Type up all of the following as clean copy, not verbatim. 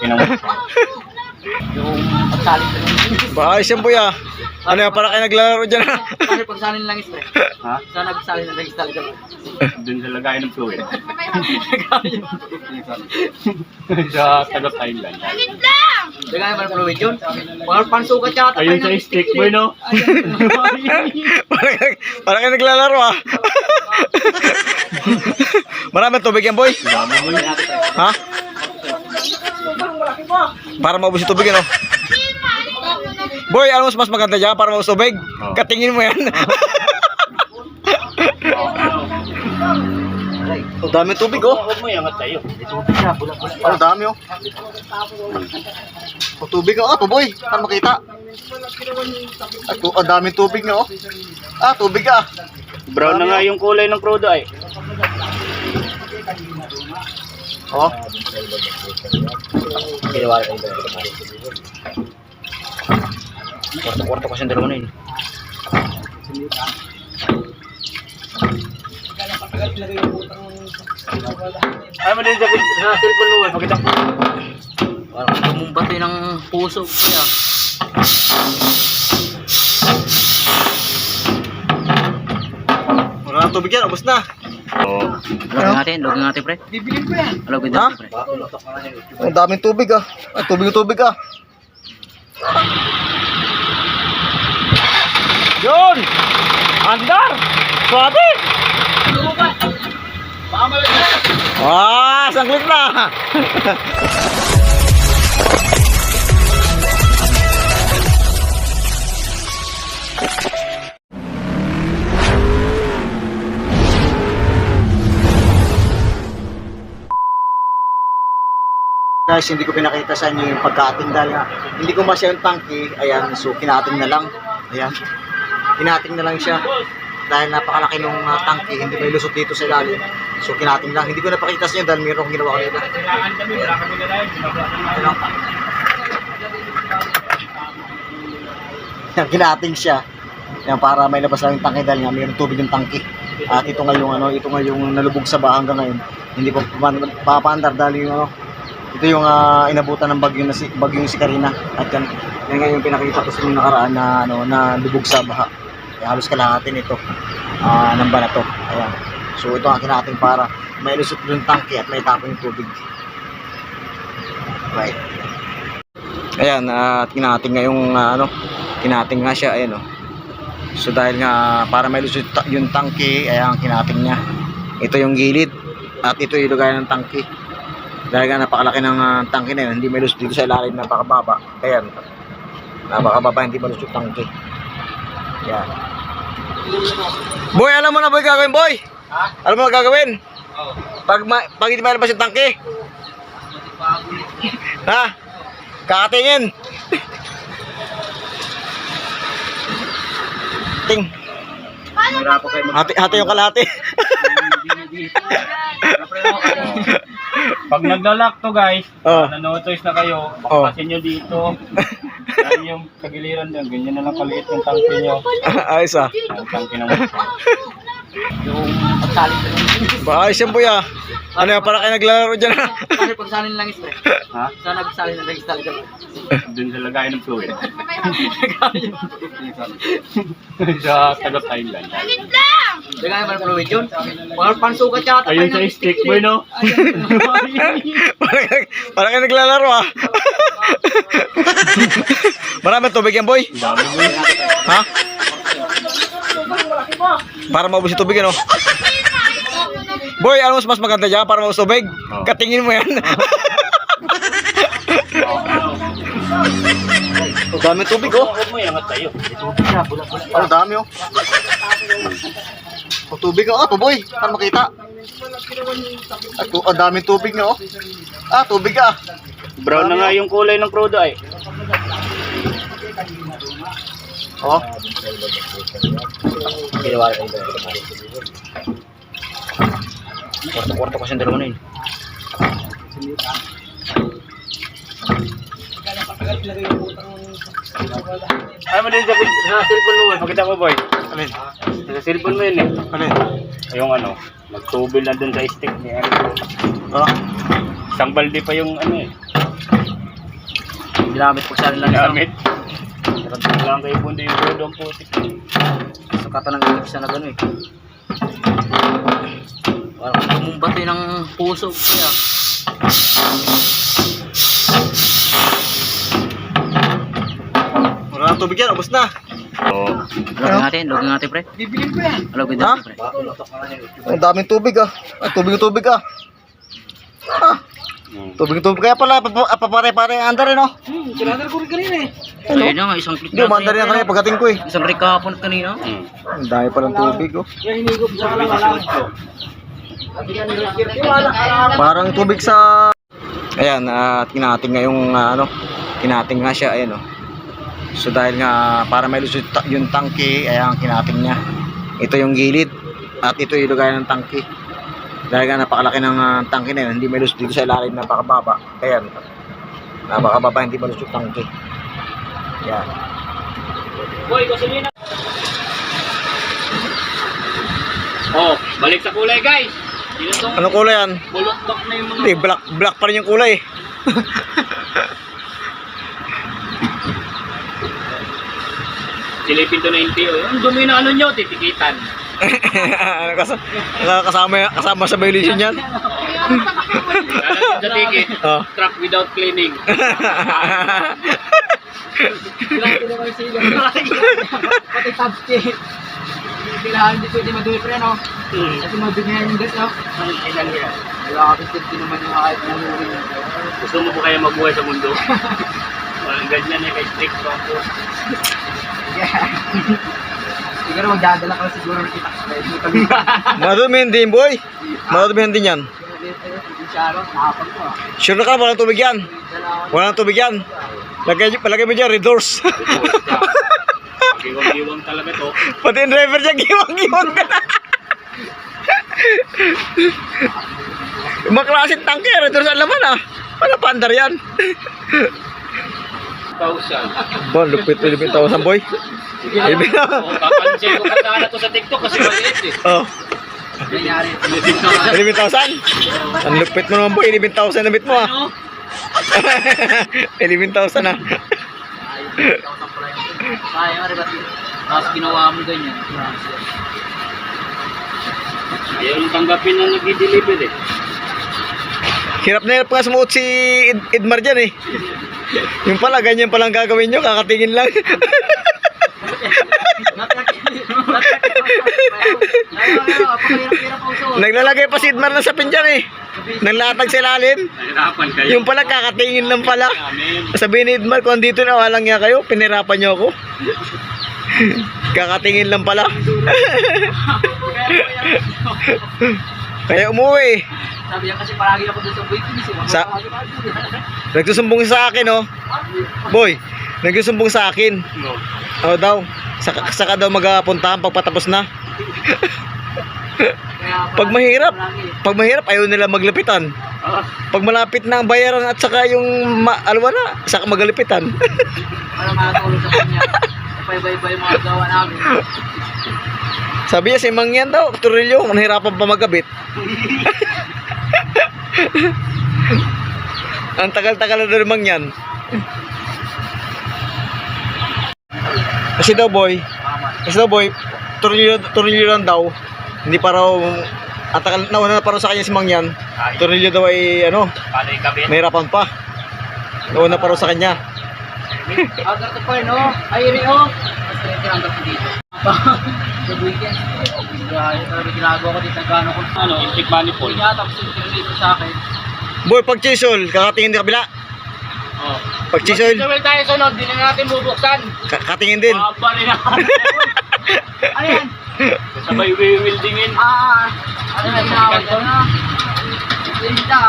Yung pagsalit ko ng Ayos yan, boy, ah. Ano yan, para kayo naglalaro dyan, ah. Paano pagsalin ng langis, pre? Ha? Saan nagsalin ng langis talaga? Doon sa lagayan ng fluid. Sa taga Thailand. Dagay naman ang fluid yun. Parang pansukat yata. Ayun sa stick boy, no? Para kayo naglalaro, ah. Maraming tubig yan, boy. Ha? Para maubos yung tubig, ano? Boy, ano mas maganda dyan para maubos tubig? Katingin mo yan. Ang dami tubig, oh. Huwag mo iangat sa'yo. Ang dami, oh. Ang tubig, oh. Ito, boy. Para makita. Ang dami tubig na, oh. Ah, tubig, ah. Brown na nga yung kulay ng crudo ay. Oh. Kwarto-kwarto kasi ang dalawa na yun. Ay mo din sa cellphone mo, pakita ko. Parang bumumbati ng puso. Kaya. Wala na tubig yan, ubos na. Oo. Login natin, pre. Bibilin ko yan. Login natin, pre. Ang daming tubig, ah. Ay, tubig, ah. Yun! Andar! Swabe! Ah, sanglit na! Guys, hindi ko pinakita sa inyo yung pagka-ating dahil nga hindi ko masya yung tangke. Ayan, so kinating na lang. Ayan, kinating na lang siya dahil napakalaki nung tangke, hindi may lusot dito sa ilalim. So kinating lang, hindi ko napakita sa inyo dahil mayroong ginawa kanina. Ayan, kinating siya. Ayan, para may labas lang yung tangke dahil nga mayroong tubig yung tangke. At ito nga yung ito nga yung nalubog sa baha hanggang ngayon. Hindi ko papaandar dahil yung ito yung inabutan ng bagyong si Karina at yan ngayon yung pinakita ko sa mga nakaraan na na lubog sa baha. Kaya halos kalahati nito ng baha na to. Ayan. So ito ang kinating para may lusot yung tangke at may tapon yung tubig. Right. Ayan, at kinating nga yung kinating nga siya, ayan, oh. So dahil nga para may lusot yung tangke, ayan, kinating niya. Ito yung gilid at ito yung lugay ng tangke. Dahil nga napakalaki ng tangke na yun, hindi may lusot dito sa ilalim, napakababa. Ayan, napakababa, hindi may lusot tangke. Ayan. Boy, alam mo na boy gagawin, boy? Ha? Alam mo na gagawin? Oo. Pag hindi malabas yung tangke? Ha? Kakatingin. Ting. Hati yung kalahati. Pag naglalak to guys, nanotoys na kayo, bakasin nyo dito. Dahil yung kagiliran dyan, ganyan na lang kaliit yung tangke nyo. Ayos, ah. Yung tangke ng Yung pagsalit ko ng Ayos yan, boy, ah. Ano yan, para kayo naglalaro dyan, ah. Paano pagsalin ng langis, pre? Ha? Saan nagsalin ng langis talaga? Doon sa lagayan ng fluid. Sa taga Thailand. Dagay naman ang fluid yun. Parang pansukat yata. Ayun sa stick boy, no? Para kayo naglalaro, ah. Maraming tubig yan, boy. Dami boy. Ha? Para maubos yung tubig, ano? Boy, ano mas maganda dyan para maubos tubig? Katingin mo yan. Ang dami tubig, oh. Huwag mo iangat sa'yo. Ang dami, oh. Ang tubig, oh. Ito, boy. Para makita. Ang dami tubig na, oh. Ah, tubig, ah. Brown na nga yung kulay ng crudo ay. Oh. Kwarto-kwarto kasi ang dalawa na yun. Ay mo din sa cellphone mo, pakita mo boy. Alin? Sa cellphone mo yun eh. Alin? Yung nagtubil na dun sa stick ni Oh. Isang balde pa yung eh. ginamit po sa nila. Gamit. Lang kayo po yung bodo ang putik. Sukatan ng isa na gano'n eh. Parang bumumbati ng puso kaya. Wala nang tubig yan, ubos na. Oo. Login natin pre. Bibili ko yan. Login Ha? natin pre. Ang daming tubig ah. Tubig ah. Ah, tubig. Kaya pala, papare-pare ang andar eh, no? Sinadal ko rin kanina eh. Ayun na nga, isang click Hindi, umandar yan kanina pagdating ko eh. Isang click kahapon at kanina. Ang dami palang tubig oh. Parang tubig sa... Ayan, tinating nga yung tinating nga siya, ayan oh. So dahil nga para may lusot yung tangke, ayan kinating niya. Ito yung gilid at ito yung lugay ng tangke. Dahil nga napakalaki ng tangke na yun, hindi may lusot dito sa ilalim, napakababa. Ayan, napakababa, hindi malusot yung tangke. Ayan. Boy, gasolina. Oh, balik sa kulay guys. Ano kulay yan? Bulok-bak na yung mga... Hindi, black pa rin yung kulay. Silipin to 90 oh. Ang dumi na ano nyo, titikitan. kasama sa violation yan. Lalagyan sa ticket, Oh. truck without cleaning. Pati tabs kit. Kailangan hindi pwede madumi pre no? Kasi madumihan yung gas no? Wala ka pinti naman yung kahit nangyuri. Gusto mo po kaya mabuhay sa mundo? Walang ganyan eh, kay strict ko po. Siguro magdadala ka siguro ng itak. Madumihan din boy. Madumihan din yan. Sure na ka, walang tubig yan. Walang tubig yan. Palagay mo dyan, red doors. Giwang-giwang talaga to. Pati yung driver dyan, giwang-giwang ka na. Maklasit tangke, red doors ang laman ah. Wala pandar yan. 1,000. Bon, lupit 11,000 boy. Kapansin ko pa sana to sa TikTok kasi maliit eh. Oh, Nangyari. 11,000? Ang lupit mo naman boy, 11,000 na bit mo ah. 11,000 na. Kaya nga rin ba't tapos ginawa mo ganyan. Ayaw yung tanggapin na nag-deliver eh. Hirap na hirap nga sumuot si Edmar dyan eh. Yung pala, ganyan palang gagawin nyo, kakatingin lang. Naglalagay pa si Edmar ng sapin dyan eh. Naglatag sa ilalim. Nahirapan kayo. Yung pala, kakatingin lang pala. Amen. Sabihin ni Edmar, kung dito na walang nga kayo, pinirapan nyo ako. Kakatingin lang pala. Kaya umuwi. Sabi niya kasi palagi ako doon sa waiting. Nagsusumbong sa akin oh. Boy, nagsusumbong sa akin. No. Oh daw, saka daw magpuntahan pagpatapos na. Pag mahirap ayaw nila maglapitan. Pag malapit na ang bayaran at saka yung alwa na, saka maglapitan. Para makatulong sa kanya. Pabay-bay yung mga gawa namin. Sabi niya si Mangyan daw, Turilyo, nahirapan pa magkabit. Ang tagal-tagal na doon Mangyan. Kasi daw boy, Turilyo lang daw. Hindi pa raw, ang tagal, nauna na pa raw sa kanya si Mangyan. Turilyo daw ay ano, Paano ikabit? nahirapan pa. Nauna pa raw sa kanya. Agar to pa no? Ay rin Basta rin tinanggap ko dito. Sa weekend. Grabe ginagawa ko dito. Gano'n ko. Ano, intake manifold. Kanya tapos yung pinag sa akin. Boy, pag chisel, kakatingin din kabila. Oh. Pag chisel, Mag-chisel tayo sunod, di na natin bubuksan. katingin din. Mababa rin ako. Ano yan? Sabay wieldingin. Ano na ginawag ko na? Tinta.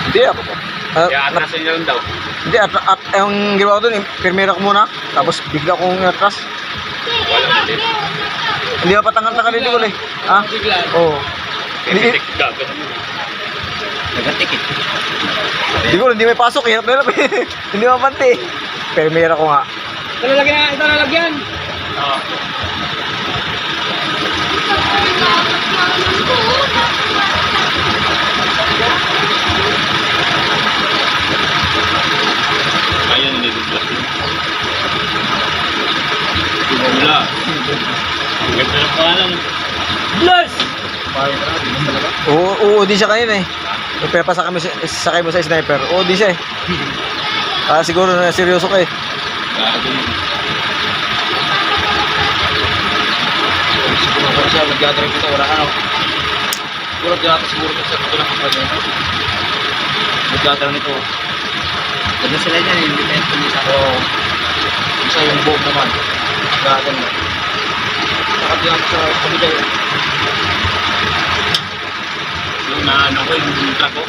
Hindi ako. Kaya atrasin nyo daw. Hindi, at yung ginawa ko doon, pirmera ko muna. Tapos bigla kong atras. Wala ulit. Hindi pa patangal-tangal dito ko eh. Ha? Bigla. Oo. Hindi, Tintik gagawin mo. Nagatik eh. hindi may pasok. Hirap na hirap eh. Hindi mapante. Pirmera ko nga. Ito lalagyan. Oo. Ayun, hindi ko plus yun. Wala. Ang ganda ng pangalan. Plus! Oo, di siya kayo eh. Pero sakay mo sa sniper. Oo, di siya eh. Siguro na seryoso ka eh. Gago yun. Siguro ko siya, nag-gather dito, wala ano. Siguro siguro ko sa tulang kapag ito. Nag-gather nito. Kasi sila niya, yung depende nila. Oo. Isa yung buhok naman. Nag-gather na. Nakadiyan sa pamigay. Yung naano ko, yung truck ko.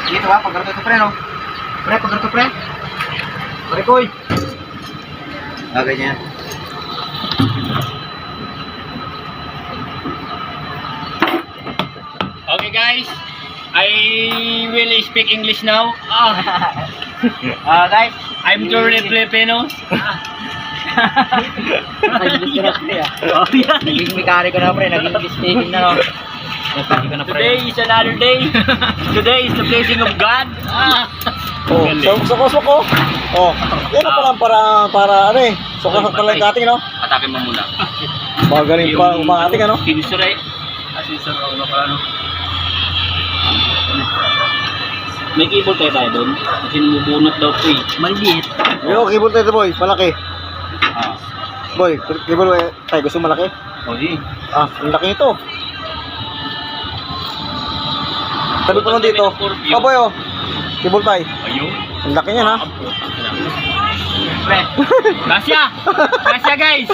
Dito ba, pag-garto ito pre, no? Pre, pag-garto pre. Pre, koy. Ganyan. Okay guys, I will speak English now. Guys, I'm truly Filipino. nag-English ka na pre, Naging mekaniko na pre, naging English speaking na, no? Nagpagi ka na pre. Today is another day. Today is the blessing of God. Oh, suko. Oh, yan ang para ano eh. Suko pala yung kating, no? Atake mo muna. Magaling pa umating, ano? Sinisure. Sinisure ako na paano. May keyboard tayo doon. Kasi bubunot daw po eh. Maliit. Yung keyboard tayo, boy. Malaki. Ah. Boy, keyboard tayo. Gusto malaki? O di. Ang laki nito. Sabi ko lang dito. Oh, boy, oh. Keyboard tayo. Ayun. Ang laki niyan, ha? Pre. Gracia. Gracia guys.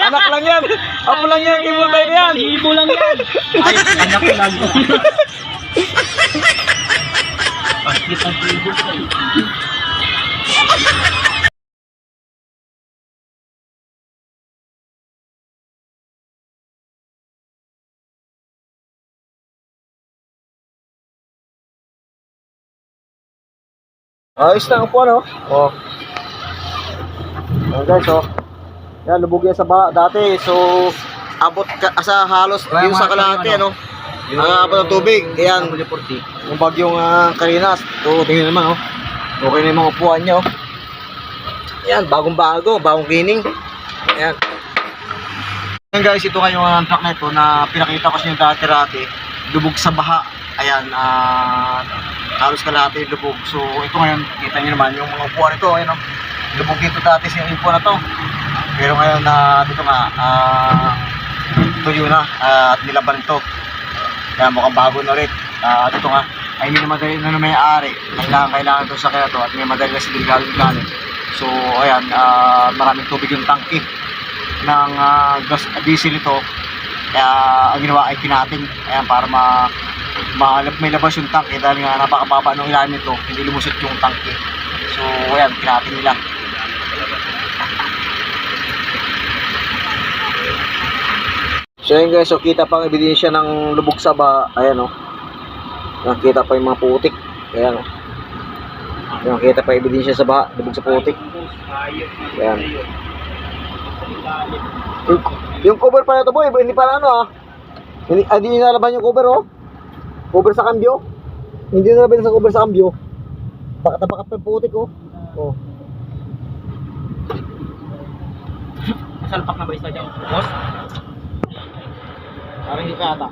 Anak lang yan. Apo lang yan. Keyboard tayo na yan. Ibo lang yan. Ay, anak lang. Bakit ang keyboard tayo? Ayos na po, ano? Oh. Ayan guys, oh. Yan, lubog yan sa dati. So, abot sa halos yung sa kalahati, ano? Abot ng tubig. Ayan, yung bagyong Karinas. So, tingnan naman, oh. Okay na yung mga upuan niya, oh. Ayan, bagong cleaning. Ayan. Ayan guys, ito nga yung truck na ito na pinakita ko sa inyo dati-rati. Lubog sa baha. Ayan, halos kalahati yung lubog. So, ito ngayon, kita nyo naman yung mga upuan ito. Ayan, oh. Lubog dito dati sa upuan na to. Pero ngayon dito nga, tuyo na at nilaban ito. Kaya mukhang bago na rin. Dito nga, ay hindi na madali na may-ari. Kailangan ito sa kaya to at may madali na silang galing. So, ayan, maraming tubig yung tangke ng gas diesel ito. Kaya ang ginawa ay kinating. Ayan, para may labas yung tangke dahil nga napakababa ng ilalim nito, hindi lumusot yung tangke. So, ayan, kinating nila. So yun guys, so kita pang ebidensya ng lubog sa baha. Ayan, oh. Nakita pa yung mga putik. Ayan, oh. Nakita pa ebidensya sa baha, lubog sa putik. Ayan. Yung cover pa na ito, boy, hindi pa ano, ah. Hindi nalaban yung cover, oh. Cover sa cambio. Hindi nalaban sa cover sa cambio. Bakat pa yung putik, oh. Oh. Salpak na ba isa dyan? Boss? Parang hindi ka ata.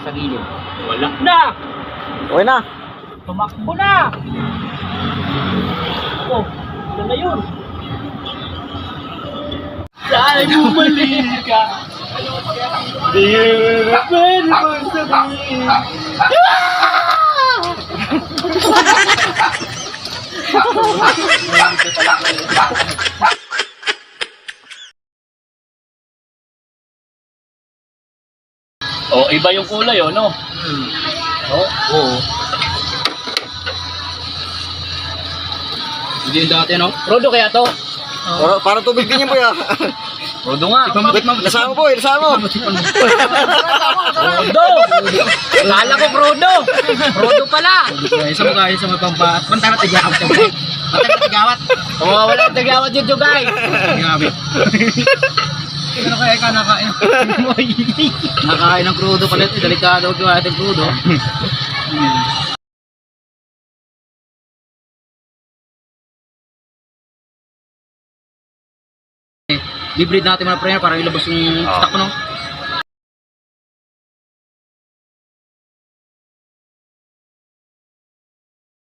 Sa gilid. Wala na! Okay na. Tumakbo na! Oh, ano na yun? Saan bumalik ka? Di na pwede mong sabihin. Oh, iba yung kulay, oh, no? Oh, oo. Hindi yung dati, no? Rodo kaya to? Parang tubig din yan, boy, ah. Rodo nga. Wait, nasama mo, nasama mo. Rodo! Kala ko Rodo! Rodo pala! Isa mo guys, isa mo pampa. Pantara tigawat ka ba? Pantara tigawat. Oo, wala tigawat yun guys. Grabe. Ano kaya ka nakain? Nakain ng crudo pala ito. Delikado ito ating crudo. Bibreed natin mga pre para ilabas yung stock no.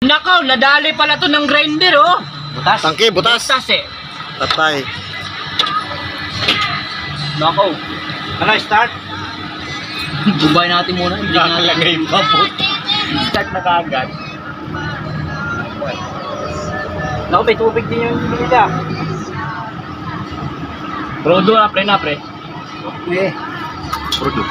Nakaw, nadali pala to ng grinder oh. Butas. Tangke, butas. Butas eh. Tatay. Nakaw. Ano, start? Bumbay natin muna. Hindi nakalagay pa po. Start na kaagad. Nakaw, may tubig din yung nila. Rodo na pre. Eh. Rodo.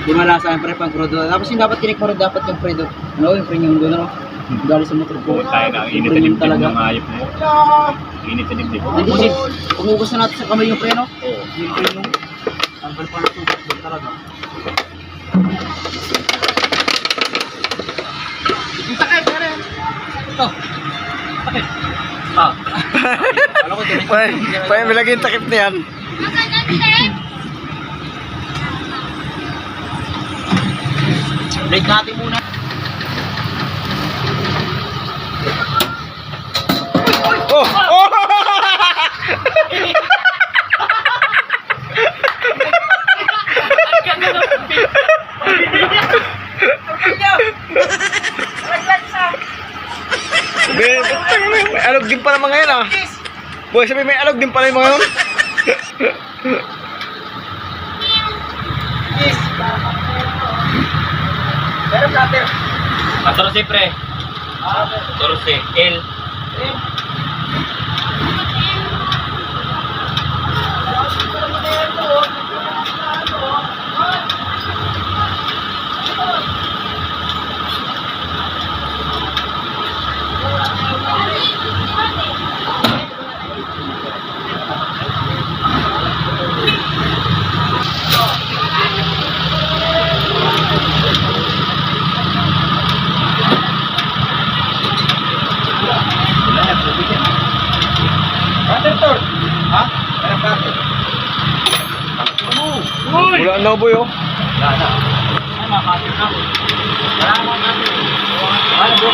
Di malasa yung pre pang crudo. Tapos yung dapat tinik mo rin dapat yung pre do. Ano yung pre yung doon ano? Gali sa motor ko. Tayo na, init na dibdib ng hayop mo. Init na dibdib. Kasi umugas na natin sa kamay yung pre no? Oo. Yung pre yung tanggal pa na tubig doon talaga. Yung takip na rin. Ito. Takip. Ah. Alam ko din. Pwede may lagay yung takip na yan. Break natin muna. Oh! Oh! May alog din pala mga yan ah. Boy, sabi may alog din pala yung mga yun. Pero platter. Atorose pre. Atorose. L. Platter. Ha? Pero platter. Wala na boy oh. Wala na. Ay, makasin na. Wala na natin. Wala bro.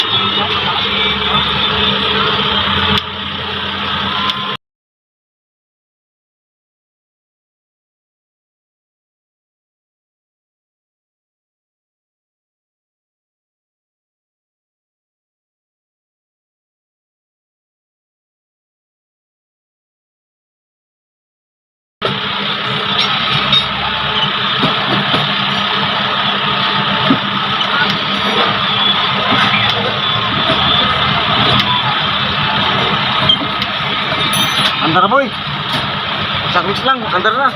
Andar boy. Sakit lang, andar na.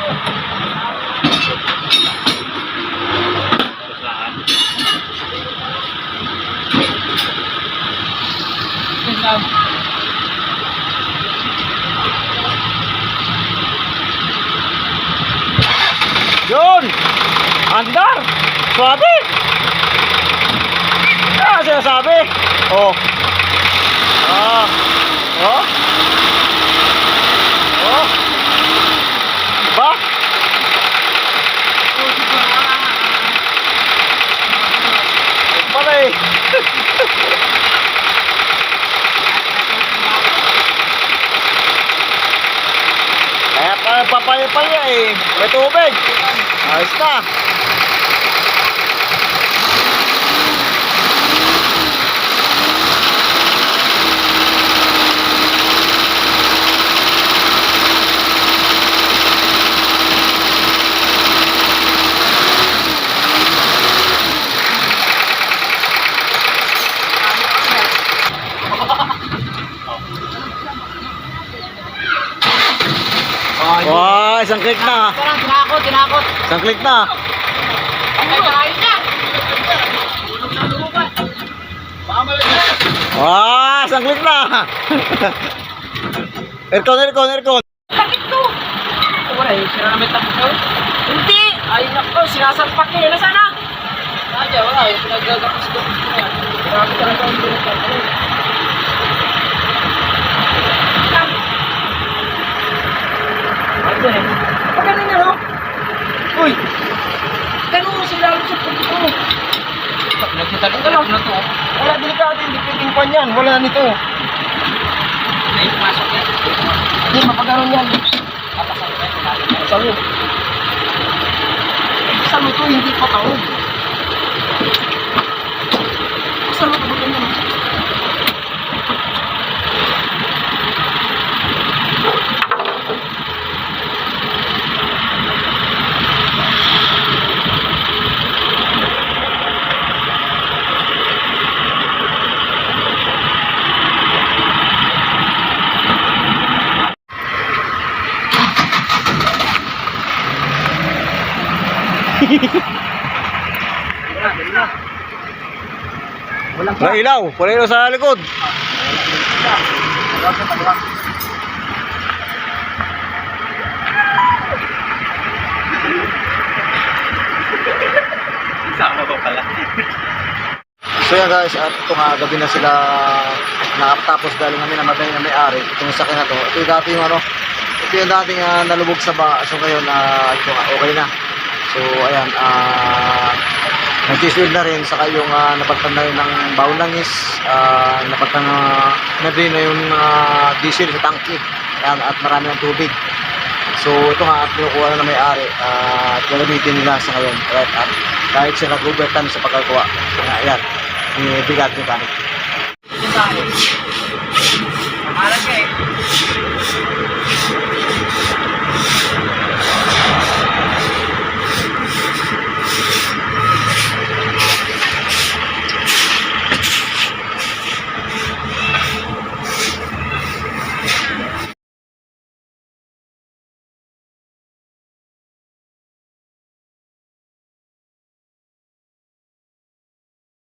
Yun! Andar! Swabe! Ah, sinasabi! Oh! Ah! Oh! Oh! Ba? Pala eh! Kaya pa papayapal niya eh. May tubig. Ayos na. Wow, isang click na. Parang tinakot. Isang click na. Ay, kain na. Tulog na lumupan. Baka malagyan. Wow! Sasanglit na. Aircon. Bakit to? Wala eh, sira na may tapos ko. Hindi! Ay nako, sinasalpak niya. Nasaan na? Nadya, wala eh. Pinagagapos-gapos ko yan. Grabe talaga ang pinagagapos. Ito eh. Pagkano niya, no? Uy! Ganun sila lang sa puto. Nagtatagal na to. Wala delikado, hindi pwedeng pan yan. Wala nito. Ay, pumasok yan. Hindi, mapagano'n yan. Salo. Salo to, hindi pa taon. Salo to, ganyan. Wala ilaw sa likod. Sama ko pala. So yan guys, at ito nga gabi na sila nakatapos dahil kami namatay na may-ari. Itong sakyan na to. Ito yung dati yung ito yung dating nalubog sa ba. So ngayon ito nga okay na. So ayan, nag-sweld na rin, saka yung napagtan na rin ng baulangis, napagtan na rin na yung diesel sa tangke, at marami ng tubig. So ito nga at kinukuha na may-ari at gagamitin nila sa ngayon, right? At kahit siya nag-overtime sa pagkagawa. Ayan, ibigat yung kanin. Yung sa akin. Amalan siya eh.